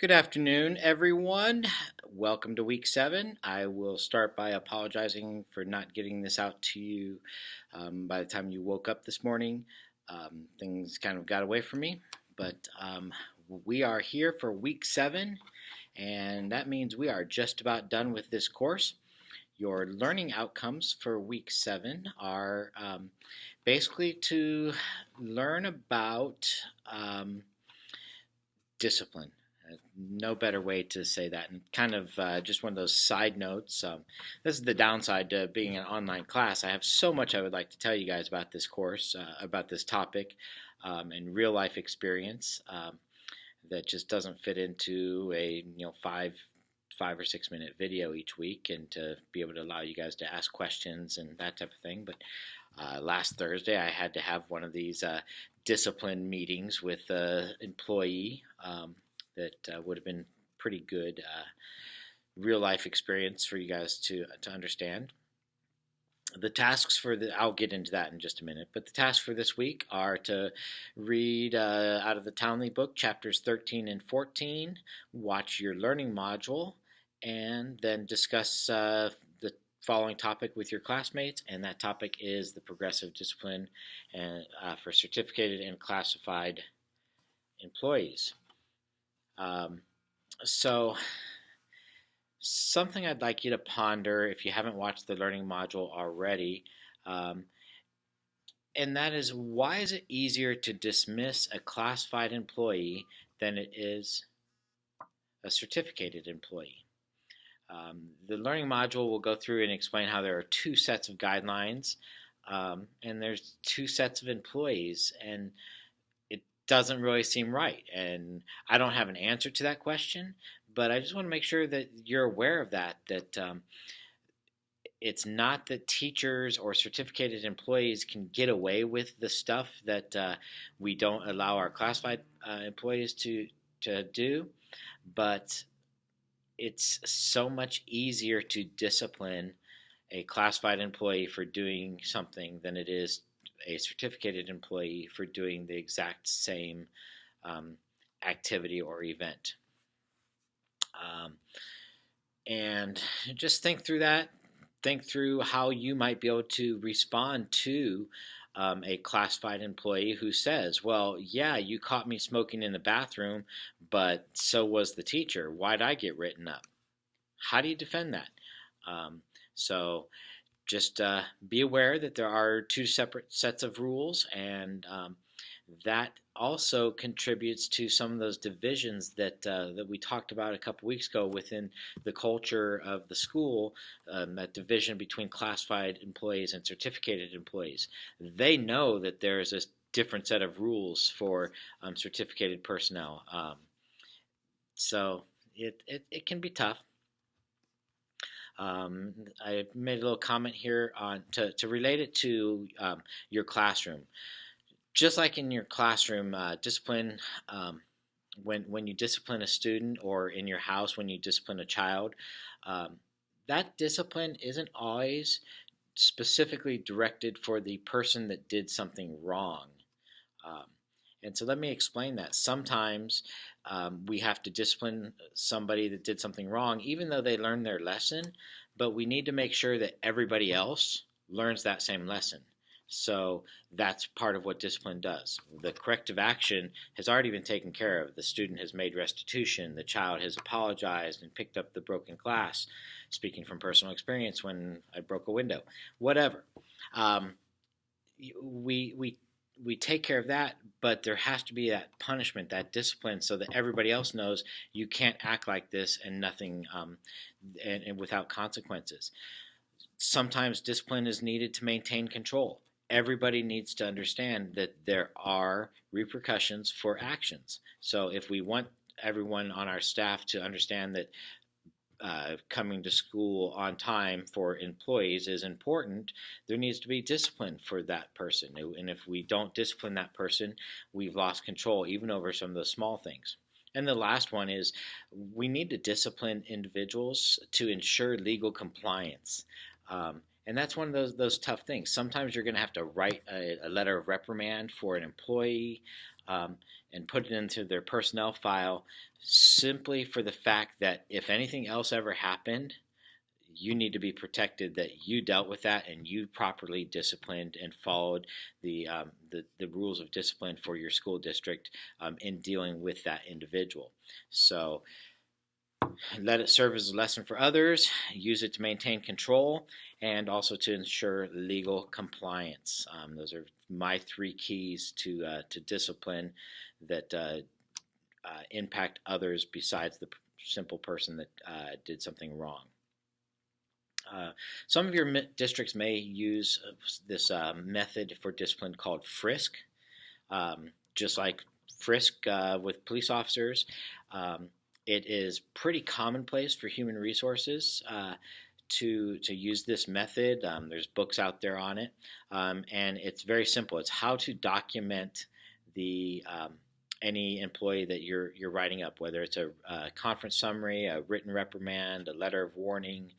Good afternoon, everyone. Welcome to week 7. I will start by apologizing for not getting this out to you by the time you woke up this morning. Things kind of got away from me, but we are here for week 7, and that means we are just about done with this course. Your learning outcomes for week 7 are basically to learn about discipline. No better way to say that. And kind of just one of those side notes. This is the downside to being an online class. I have so much I would like to tell you guys about this course, about this topic, and real life experience that just doesn't fit into a 5 or 6 minute video each week, and to be able to allow you guys to ask questions and that type of thing. But last Thursday, I had to have one of these discipline meetings with an employee. That would have been pretty good real life experience for you guys to understand. The tasks I'll get into that in just a minute, but the tasks for this week are to read out of the Townley book, chapters 13 and 14, watch your learning module, and then discuss the following topic with your classmates, and that topic is the progressive discipline for certificated and classified employees. So something I'd like you to ponder if you haven't watched the learning module already, and that is, why is it easier to dismiss a classified employee than it is a certificated employee? The learning module will go through and explain how there are two sets of guidelines, and there's two sets of employees, and doesn't really seem right. And I don't have an answer to that question, but I just want to make sure that you're aware of that it's not that teachers or certificated employees can get away with the stuff that we don't allow our classified employees to do, but it's so much easier to discipline a classified employee for doing something than it is a certificated employee for doing the exact same activity or event. And just think through that. Think through how you might be able to respond to a classified employee who says, well, yeah, you caught me smoking in the bathroom, but so was the teacher. Why'd I get written up? How do you defend that? So just be aware that there are two separate sets of rules, and that also contributes to some of those divisions that we talked about a couple weeks ago within the culture of the school, that division between classified employees and certificated employees. They know that there is a different set of rules for certificated personnel. So it can be tough. I made a little comment here on to relate it to your classroom. Just like in your classroom, discipline, when you discipline a student, or in your house when you discipline a child, that discipline isn't always specifically directed for the person that did something wrong. And so let me explain that. Sometimes we have to discipline somebody that did something wrong, even though they learned their lesson, but we need to make sure that everybody else learns that same lesson. So that's part of what discipline does. The corrective action has already been taken care of. The student has made restitution. The child has apologized and picked up the broken glass. Speaking from personal experience, when I broke a window, whatever. We take care of that, but there has to be that punishment, that discipline, so that everybody else knows you can't act like this and nothing, and without consequences. Sometimes discipline is needed to maintain control. Everybody needs to understand that there are repercussions for actions. So if we want everyone on our staff to understand that coming to school on time for employees is important, there needs to be discipline for that person. And if we don't discipline that person, we've lost control even over some of the small things. And the last one is, we need to discipline individuals to ensure legal compliance. And that's one of those tough things. Sometimes you're going to have to write a letter of reprimand for an employee. and put it into their personnel file simply for the fact that if anything else ever happened, you need to be protected that you dealt with that and you properly disciplined and followed the rules of discipline for your school district in dealing with that individual. So let it serve as a lesson for others, use it to maintain control, and also to ensure legal compliance. Those are my three keys to discipline that impact others besides the simple person that did something wrong. Some of your districts may use this method for discipline called frisk, just like frisk with police officers. It is pretty commonplace for human resources to use this method. There's books out there on it, and it's very simple. It's how to document the any employee that you're writing up, whether it's a conference summary, a written reprimand, a letter of warning.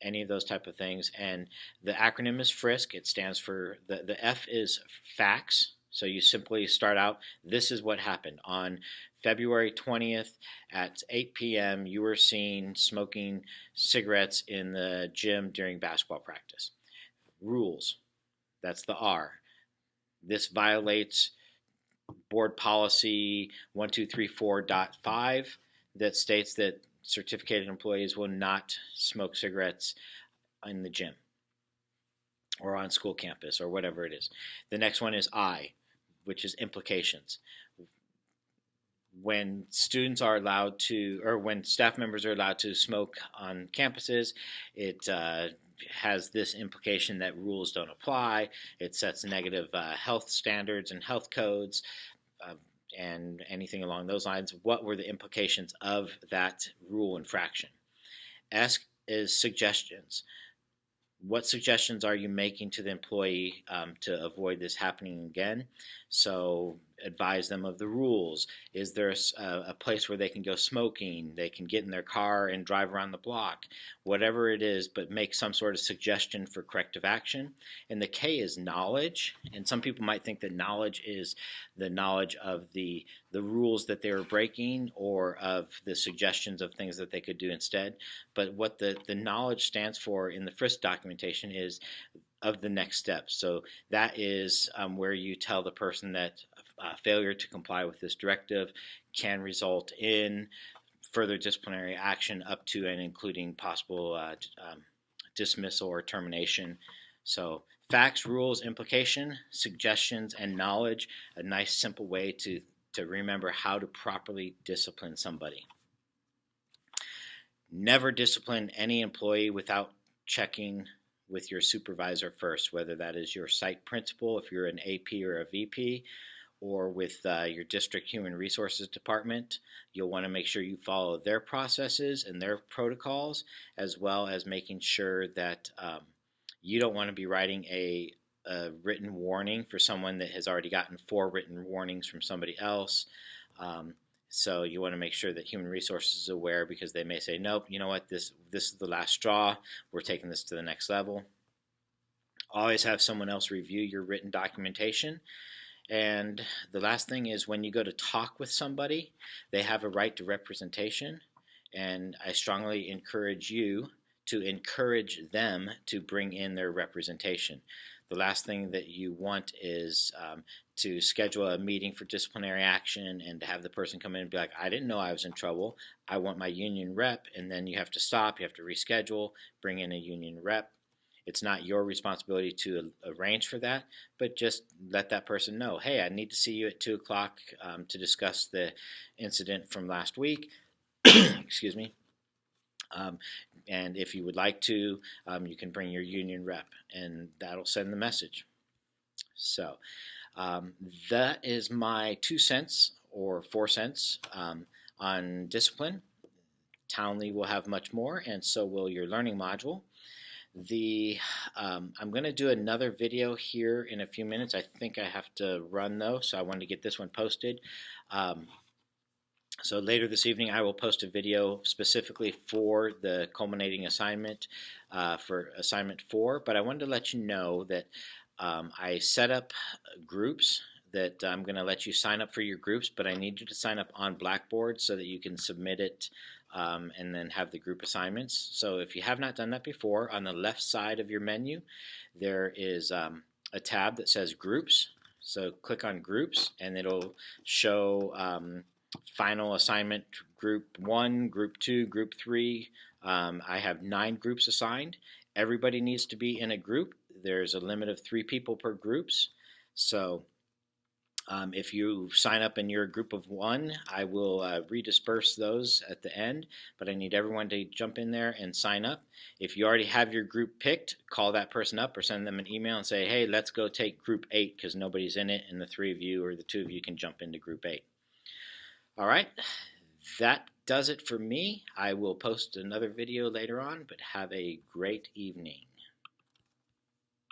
Any of those type of things. And the acronym is FRISK. It stands for, the F is facts. So you simply start out, this is what happened. On February 20th at 8 p.m., you were seen smoking cigarettes in the gym during basketball practice. Rules, that's the R. This violates board policy 1234.5 that states that certificated employees will not smoke cigarettes in the gym or on school campus or whatever it is. The next one is I, which is implications. When students are allowed to, or when staff members are allowed to smoke on campuses, it has this implication that rules don't apply. It sets negative health standards and health codes. And anything along those lines. What were the implications of that rule infraction? S is suggestions. What suggestions are you making to the employee to avoid this happening again? So advise them of the rules. Is there a place where they can go smoking? They can get in their car and drive around the block. Whatever it is, but make some sort of suggestion for corrective action. And the K is knowledge. And some people might think that knowledge is the knowledge of the rules that they were breaking or of the suggestions of things that they could do instead. But what the knowledge stands for in the FRISK documentation is of the next steps. So that is where you tell the person that failure to comply with this directive can result in further disciplinary action up to and including possible dismissal or termination. So facts, rules, implication, suggestions, and knowledge, a nice simple way to remember how to properly discipline somebody. Never discipline any employee without checking with your supervisor first, whether that is your site principal if you're an AP or a VP, or with your district human resources department. You'll want to make sure you follow their processes and their protocols, as well as making sure that you don't want to be writing a written warning for someone that has already gotten 4 written warnings from somebody else. So you want to make sure that human resources is aware, because they may say, nope, you know what, this is the last straw. We're taking this to the next level. Always have someone else review your written documentation. And the last thing is, when you go to talk with somebody, they have a right to representation. And I strongly encourage you to encourage them to bring in their representation. The last thing that you want is to schedule a meeting for disciplinary action and to have the person come in and be like, I didn't know I was in trouble. I want my union rep. And then you have to stop. You have to reschedule, bring in a union rep. It's not your responsibility to arrange for that, but just let that person know, hey, I need to see you at 2 o'clock to discuss the incident from last week. Excuse me. And if you would like to, you can bring your union rep, and that'll send the message. So that is my 2 cents or 4 cents on discipline. Townley will have much more, and so will your learning module. I'm going to do another video here in a few minutes. I think I have to run though, so I wanted to get this one posted. So later this evening I will post a video specifically for the culminating assignment for assignment 4, but I wanted to let you know that I set up groups that I'm going to let you sign up for your groups, but I need you to sign up on Blackboard so that you can submit it and then have the group assignments. So if you have not done that before, on the left side of your menu, there is a tab that says Groups. So click on Groups, and it'll show final assignment Group 1, Group 2, Group 3. I have 9 groups assigned. Everybody needs to be in a group. There's a limit of 3 people per groups. So if you sign up in your group of 1, I will redisperse those at the end, but I need everyone to jump in there and sign up. If you already have your group picked, call that person up or send them an email and say, hey, let's go take group 8 because nobody's in it, and the 3 of you or the 2 of you can jump into group 8. All right, that does it for me. I will post another video later on, but have a great evening.